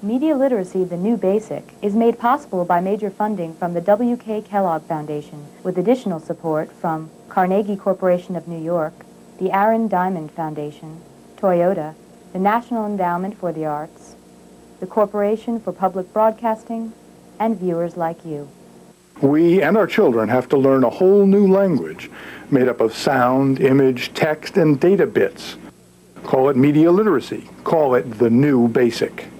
Media Literacy, the New Basic, is made possible by major funding from the W.K. Kellogg Foundation, with additional support from Carnegie Corporation of New York, the Aaron Diamond Foundation, Toyota, the National Endowment for the Arts, the Corporation for Public Broadcasting, and viewers like you. We and our children have to learn a whole new language made up of sound, image, text, and data bits. Call it media literacy. Call it the new basic.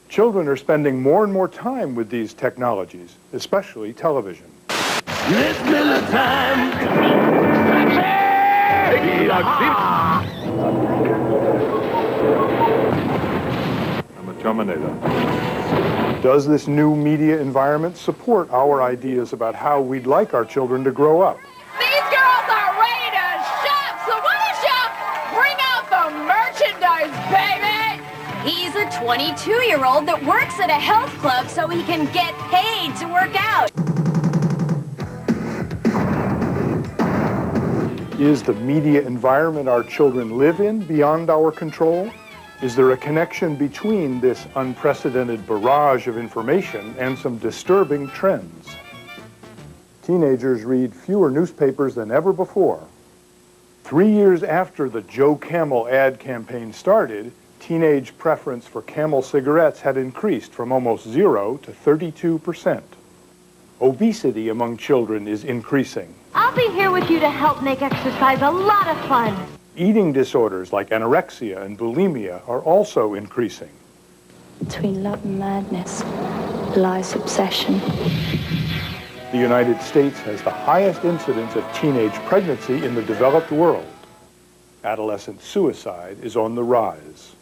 Children are spending more and more time with these technologies, especially television. It's Miller time. I'm a Terminator. Does this new media environment support our ideas about how we'd like our children to grow up? These girls are ready to shop, so why don't you bring out the merchandise, baby? He's a 22-year-old that works at a health club so he can get paid to work out. Is the media environment our children live in beyond our control? Is there a connection between this unprecedented barrage of information and some disturbing trends? Teenagers read fewer newspapers than ever before. 3 years after the Joe Camel ad campaign started, teenage preference for Camel cigarettes had increased from almost 0 to 32%. Obesity among children is increasing. I'll be here with you to help make exercise a lot of fun. Eating disorders like anorexia and bulimia are also increasing. Between love and madness lies obsession. The United States has the highest incidence of teenage pregnancy in the developed world. Adolescent suicide is on the rise.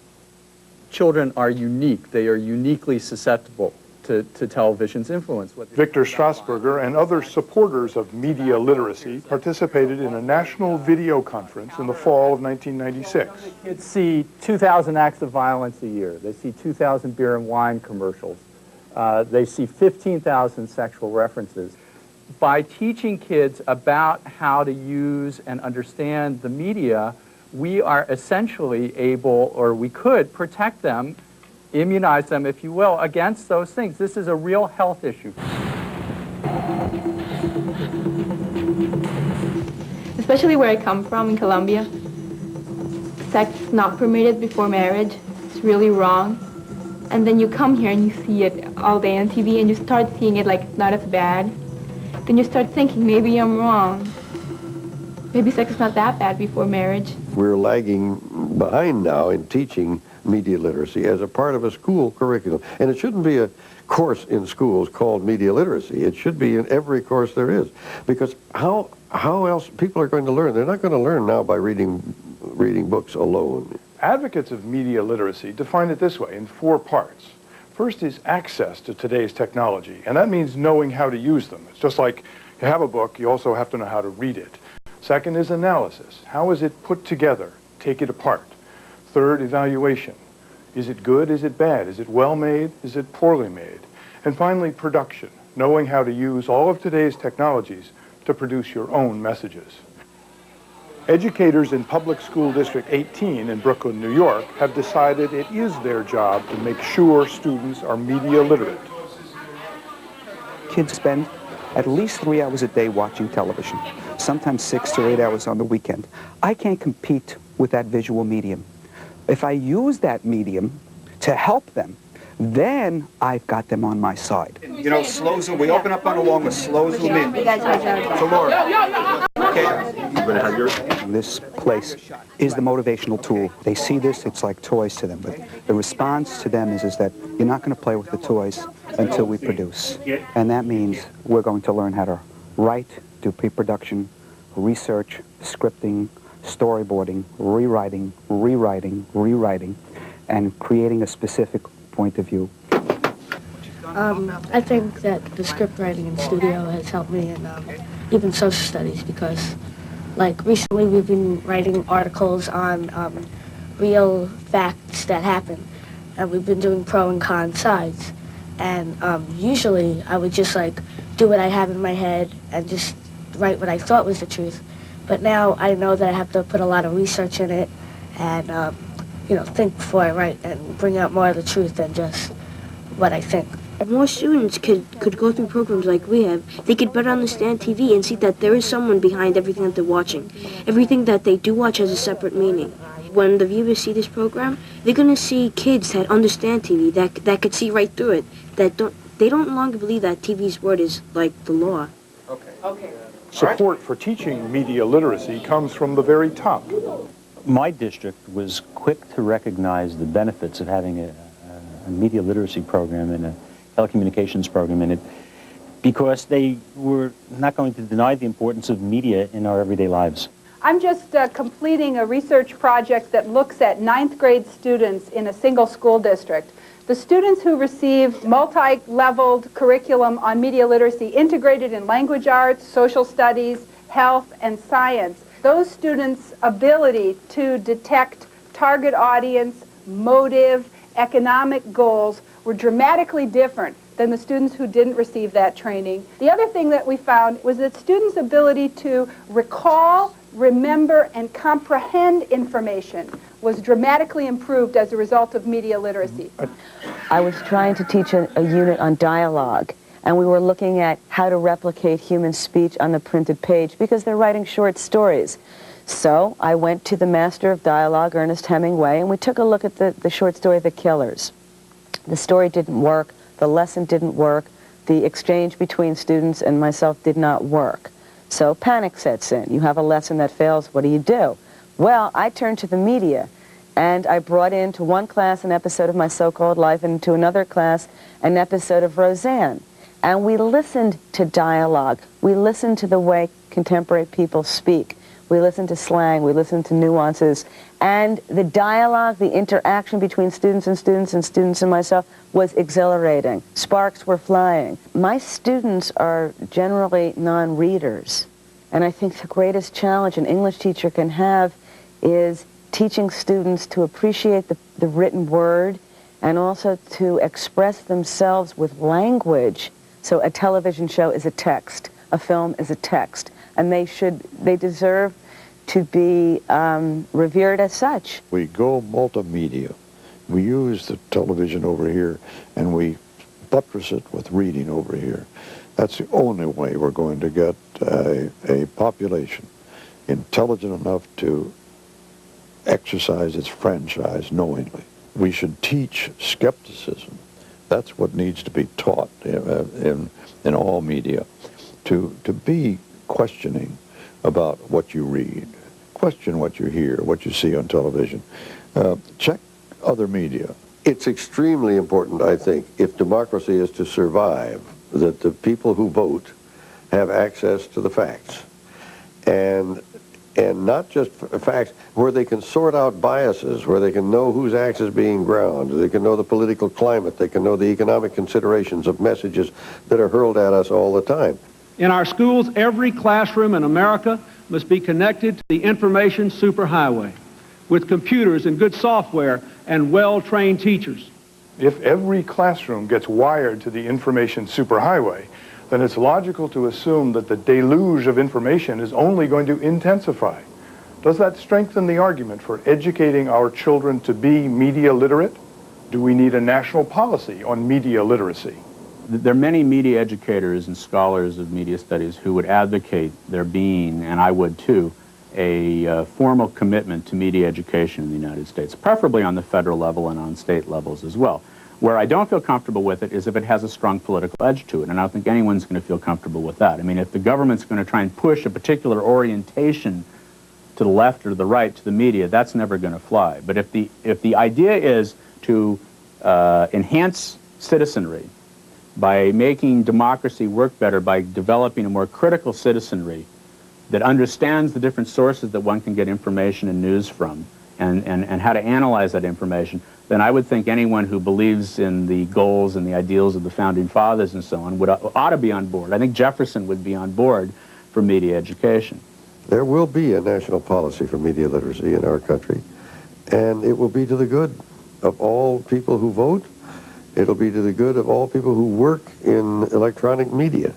Children are unique. They are uniquely susceptible to television's influence. Victor Strasburger and other supporters of media literacy participated in a national video conference in the fall of 1996. Kids see 2,000 acts of violence a year. They see 2,000 beer and wine commercials. They see 15,000 sexual references. By teaching kids about how to use and understand the media, we are essentially able, or we could, protect them, immunize them, if you will, against those things. This is a real health issue. Especially where I come from in Colombia, sex is not permitted before marriage. It's really wrong. And then you come here and you see it all day on TV and you start seeing it like it's not as bad. Then you start thinking, maybe I'm wrong. Maybe sex is not that bad before marriage. We're lagging behind now in teaching media literacy as a part of a school curriculum. And it shouldn't be a course in schools called media literacy. It should be in every course there is. Because how else people are going to learn? They're not going to learn now by reading books alone. Advocates of media literacy define it this way in 4 parts. First is access to today's technology, and that means knowing how to use them. It's just like you have a book, you also have to know how to read it. Second is analysis. How is it put together? Take it apart. Third, evaluation. Is it good? Is it bad? Is it well made? Is it poorly made? And finally, production. Knowing how to use all of today's technologies to produce your own messages. Educators in Public School District 18 in Brooklyn, New York, have decided it is their job to make sure students are media literate. Kids spend at least 3 hours a day watching television, sometimes 6 to 8 hours on the weekend. I can't compete with that visual medium. If I use that medium to help them, then I've got them on my side. You know, slow zoom. We open up on a long with slow zoom in. So Laura, okay. You're gonna have yours. This place is the motivational tool. They see this, it's like toys to them. But the response to them is that you're not going to play with the toys until we produce. And that means we're going to learn how to write, do pre-production, research, scripting, storyboarding, rewriting, and creating a specific point of view. I think that the script writing in studio has helped me in even social studies because, like, recently we've been writing articles on real facts that happen, and we've been doing pro and con sides. And usually I would just, like, do what I have in my head and just write what I thought was the truth. But now I know that I have to put a lot of research in it and think before I write and bring out more of the truth than just what I think. If more students could go through programs like we have, they could better understand TV and see that there is someone behind everything that they're watching. Everything that they do watch has a separate meaning. When the viewers see this program, they're going to see kids that understand TV, that could see right through it, they don't longer believe that TV's word is like the law. Okay. Support for teaching media literacy comes from the very top. My district was quick to recognize the benefits of having a media literacy program and a telecommunications program in it, because they were not going to deny the importance of media in our everyday lives. I'm just completing a research project that looks at 9th grade students in a single school district. The students who received multi-leveled curriculum on media literacy integrated in language arts, social studies, health, and science, those students' ability to detect target audience, motive, economic goals were dramatically different than the students who didn't receive that training. The other thing that we found was that students' ability to recall, remember, and comprehend information was dramatically improved as a result of media literacy. I was trying to teach a unit on dialogue, and we were looking at how to replicate human speech on the printed page because they're writing short stories. So I went to the master of dialogue, Ernest Hemingway, and we took a look at the short story, The Killers. The story didn't work, the lesson didn't work, the exchange between students and myself did not work. So panic sets in. You have a lesson that fails, what do? Well, I turned to the media, and I brought into one class an episode of My So-Called Life, and to another class an episode of Roseanne. And we listened to dialogue. We listened to the way contemporary people speak. We listened to slang. We listened to nuances. And the dialogue, the interaction between students and students and students and myself was exhilarating. Sparks were flying. My students are generally non-readers. And I think the greatest challenge an English teacher can have is teaching students to appreciate the written word and also to express themselves with language. So a television show is a text, a film is a text, and they deserve to be revered as such. We go multimedia. We use the television over here, and we buttress it with reading over here. That's the only way we're going to get a population intelligent enough to exercise its franchise knowingly. We should teach skepticism. That's what needs to be taught in all media, to be questioning about what you read. Question what you hear, what you see on television. Check other media. It's extremely important, I think, if democracy is to survive, that the people who vote have access to the facts. And not just facts, where they can sort out biases, where they can know whose axe is being ground, they can know the political climate, they can know the economic considerations of messages that are hurled at us all the time. In our schools, every classroom in America must be connected to the information superhighway with computers and good software and well-trained teachers. If every classroom gets wired to the information superhighway, then it's logical to assume that the deluge of information is only going to intensify. Does that strengthen the argument for educating our children to be media literate? Do we need a national policy on media literacy? There are many media educators and scholars of media studies who would advocate there being, and I would too, a formal commitment to media education in the United States, preferably on the federal level and on state levels as well. Where I don't feel comfortable with it is if it has a strong political edge to it, and I don't think anyone's going to feel comfortable with that. I mean, if the government's going to try and push a particular orientation to the left or the right to the media, that's never going to fly. But if the idea is to enhance citizenry by making democracy work better, by developing a more critical citizenry that understands the different sources that one can get information and news from, and how to analyze that information, then I would think anyone who believes in the goals and the ideals of the Founding Fathers and so on ought to be on board. I think Jefferson would be on board for media education. There will be a national policy for media literacy in our country, and it will be to the good of all people who vote. It'll be to the good of all people who work in electronic media.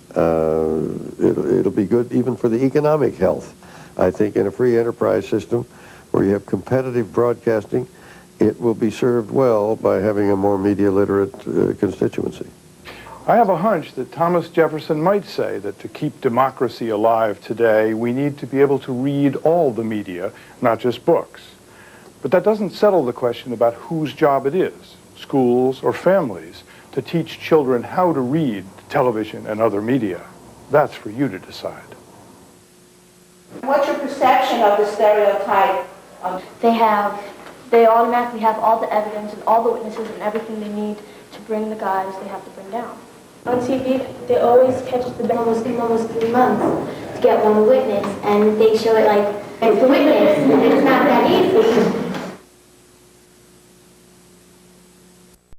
It'll be good even for the economic health. I think in a free enterprise system where you have competitive broadcasting, it will be served well by having a more media literate constituency. I have a hunch that Thomas Jefferson might say that to keep democracy alive today, we need to be able to read all the media, not just books. But that doesn't settle the question about whose job it is, schools or families, to teach children how to read television and other media. That's for you to decide. What's your perception of the stereotype? They automatically have all the evidence and all the witnesses and everything they need to bring the guys they have to bring down. On TV, they always catch the band almost 3 months to get one witness, and they show it like, it's the witness, and it's not that easy.